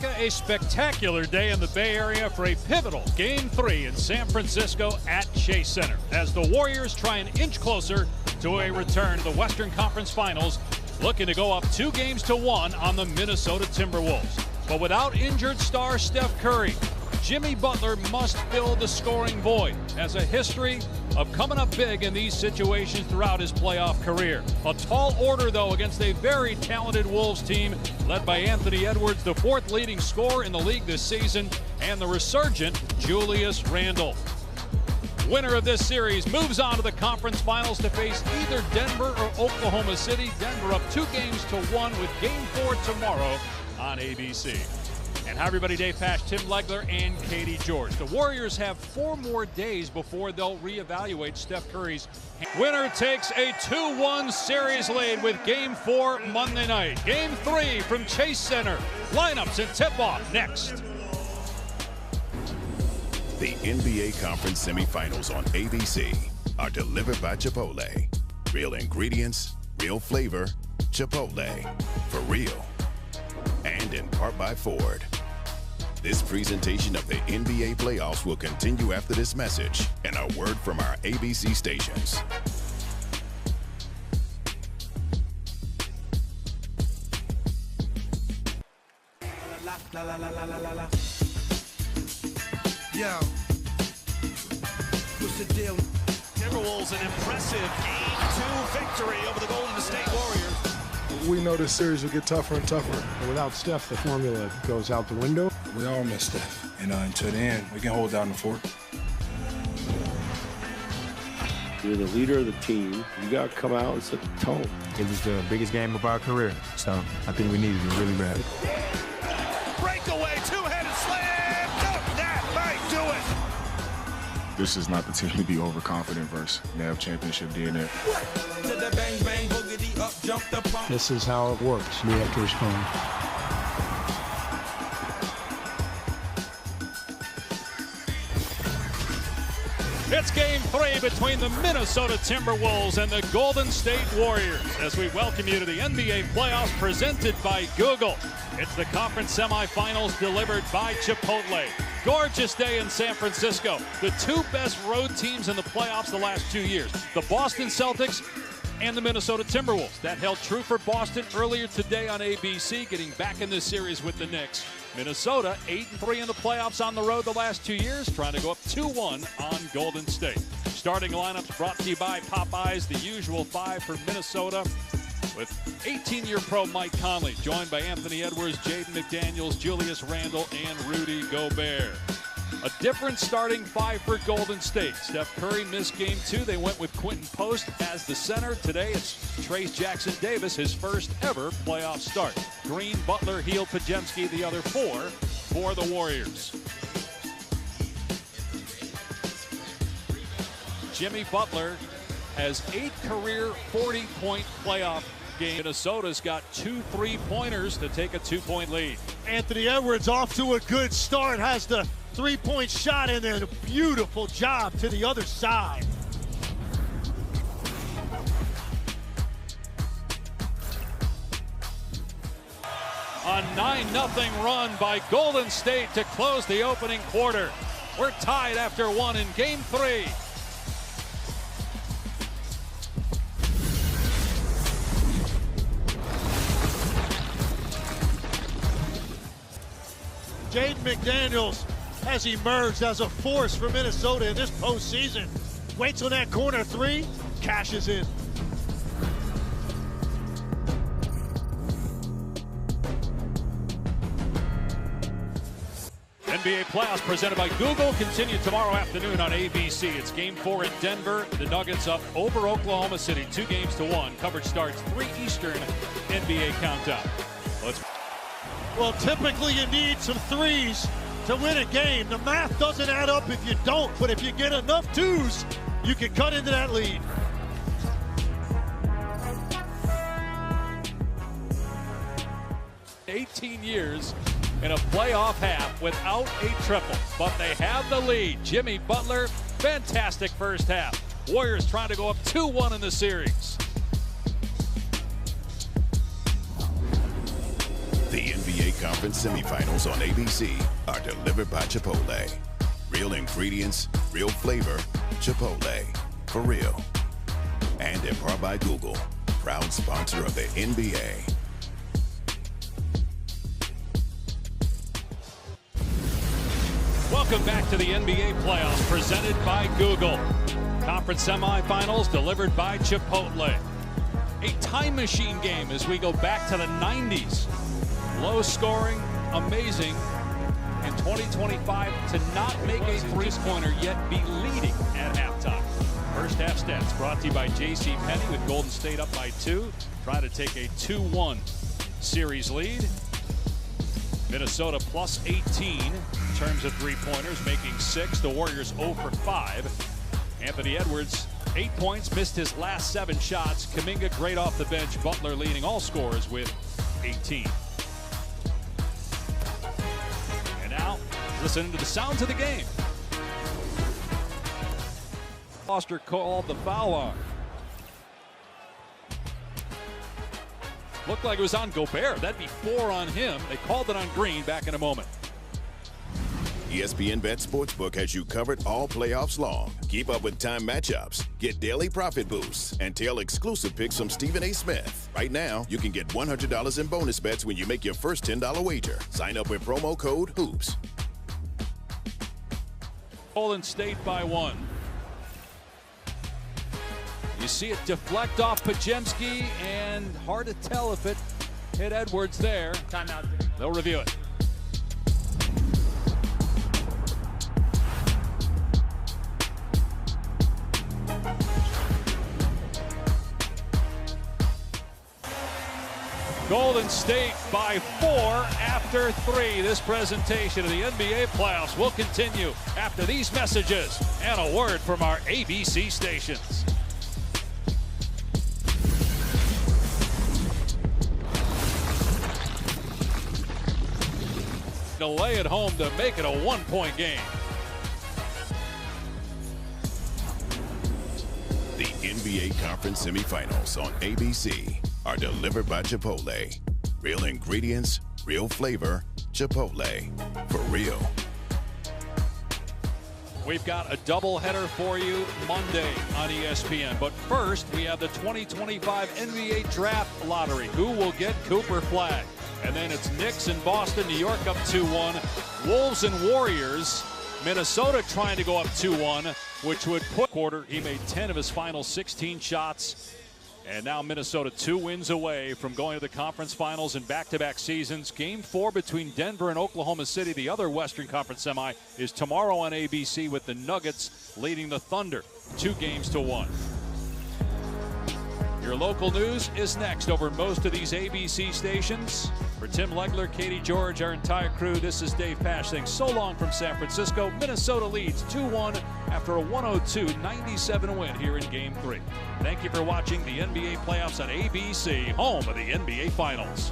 A spectacular day in the Bay Area for a pivotal Game 3 in San Francisco at Chase Center as the Warriors try and inch closer to a return to the Western Conference Finals, looking to go up 2-1 on the Minnesota Timberwolves. But without injured star Steph Curry, Jimmy Butler must fill the scoring void, has a history of coming up big in these situations throughout his playoff career. A tall order, though, against a very talented Wolves team led by Anthony Edwards, the fourth leading scorer in the league this season, and the resurgent Julius Randle. Winner of this series moves on to the conference finals to face either Denver or Oklahoma City. Denver up 2-1 with Game 4 tomorrow on ABC. And hi everybody, Dave Pash, Tim Legler, and Katie George. The Warriors have 4 more days before they'll reevaluate Steph Curry's. Winner takes a 2-1 series lead with Game 4 Monday night. Game 3 from Chase Center. Lineups and tip-off next. The NBA Conference semifinals on ABC are delivered by Chipotle. Real ingredients, real flavor, Chipotle. For real. And in part by Ford. This presentation of the NBA playoffs will continue after this message and a word from our ABC stations. Yo, what's the deal? Timberwolves an impressive Game 2 victory over the Golden State Warriors. We know this series will get tougher and tougher. Without Steph, the formula goes out the window. We all miss Steph, and until the end, we can hold down the fort. You're the leader of the team. You got to come out and set the tone. It was the biggest game of our career, so I think we needed it really bad. Breakaway, two-headed slam. Dunk, that might do it. This is not the team to be overconfident versus. They have championship DNA. This is how it works. We have to respond. It's Game 3 between the Minnesota Timberwolves and the Golden State Warriors as we welcome you to the NBA playoffs presented by Google. It's the conference semifinals delivered by Chipotle. Gorgeous day in San Francisco. The 2 best road teams in the playoffs the last 2 years, the Boston Celtics and the Minnesota Timberwolves. That held true for Boston earlier today on ABC, getting back in this series with the Knicks. Minnesota 8-3 in the playoffs on the road the last 2 years, trying to go up 2-1 on Golden State. Starting lineups brought to you by Popeyes, the usual 5 for Minnesota, with 18-year pro Mike Conley, joined by Anthony Edwards, Jaden McDaniels, Julius Randle, and Rudy Gobert. A different starting 5 for Golden State. Steph Curry missed Game 2. They went with Quentin Post as the center. Today it's Trace Jackson-Davis, his first ever playoff start. Green, Butler, Heel, Podziemski, the other 4 for the Warriors. Jimmy Butler has 8 career 40-point playoff games. Minnesota's got 2 3-pointers to take a 2-point lead. Anthony Edwards off to a good start, has the 3-point shot in there, and a beautiful job to the other side. A 9-0 run by Golden State to close the opening quarter. We're tied after 1 in Game 3. Jaden McDaniels has emerged as a force for Minnesota in this postseason. Wait till that corner 3 cashes in. NBA playoffs presented by Google continue tomorrow afternoon on ABC. It's Game 4 in Denver. The Nuggets up over Oklahoma City, 2-1. Coverage starts 3 Eastern. NBA countdown. Well, typically you need some 3s to win a game. The math doesn't add up if you don't, but if you get enough 2s, you can cut into that lead. $18 years in a playoff half without a triple, but they have the lead. Jimmy Butler, fantastic first half. Warriors trying to go up 2-1 in the series. The NBA Conference semifinals on ABC are delivered by Chipotle. Real ingredients, real flavor, Chipotle. For real. And in part by Google, proud sponsor of the NBA. Welcome back to the NBA playoffs presented by Google. Conference semifinals delivered by Chipotle. A time machine game as we go back to the 90s. Low scoring, amazing. In 2025 to not make a three-pointer yet be leading at halftime. First half stats brought to you by JCPenney with Golden State up by 2. Try to take a 2-1 series lead. Minnesota plus 18 in terms of three-pointers, making 6. The Warriors 0 for 5. Anthony Edwards, 8 points, missed his last 7 shots. Kuminga great off the bench. Butler leading all scorers with 18. And now, listening to the sounds of the game. Foster called the foul on. Looked like it was on Gobert. That'd be 4 on him. They called it on Green. Back in a moment. ESPN Bet Sportsbook has you covered all playoffs long. Keep up with time matchups, get daily profit boosts, and tail exclusive picks from Stephen A. Smith. Right now, you can get $100 in bonus bets when you make your first $10 wager. Sign up with promo code HOOPS. Golden State by 1. You see it deflect off Podziemski, and hard to tell if it hit Edwards there. Timeout. They'll review it. Golden State by 4 after 3. This presentation of the NBA playoffs will continue after these messages and a word from our ABC stations. To lay it home to make it a 1-point game. The NBA Conference semifinals on ABC are delivered by Chipotle. Real ingredients, real flavor, Chipotle. For real. We've got a doubleheader for you Monday on ESPN. But first, we have the 2025 NBA Draft Lottery. Who will get Cooper Flag? And then it's Knicks in Boston, New York up 2-1. Wolves and Warriors. Minnesota trying to go up 2-1, which would put quarter. He made 10 of his final 16 shots. And now Minnesota 2 wins away from going to the conference finals in back-to-back seasons. Game 4 between Denver and Oklahoma City, the other Western Conference semi, is tomorrow on ABC with the Nuggets leading the Thunder 2-1. Your local news is next over most of these ABC stations. For Tim Legler, Katie George, our entire crew, this is Dave Pash saying so long from San Francisco. Minnesota leads 2-1 after a 102-97 win here in Game 3. Thank you for watching the NBA playoffs on ABC, home of the NBA Finals.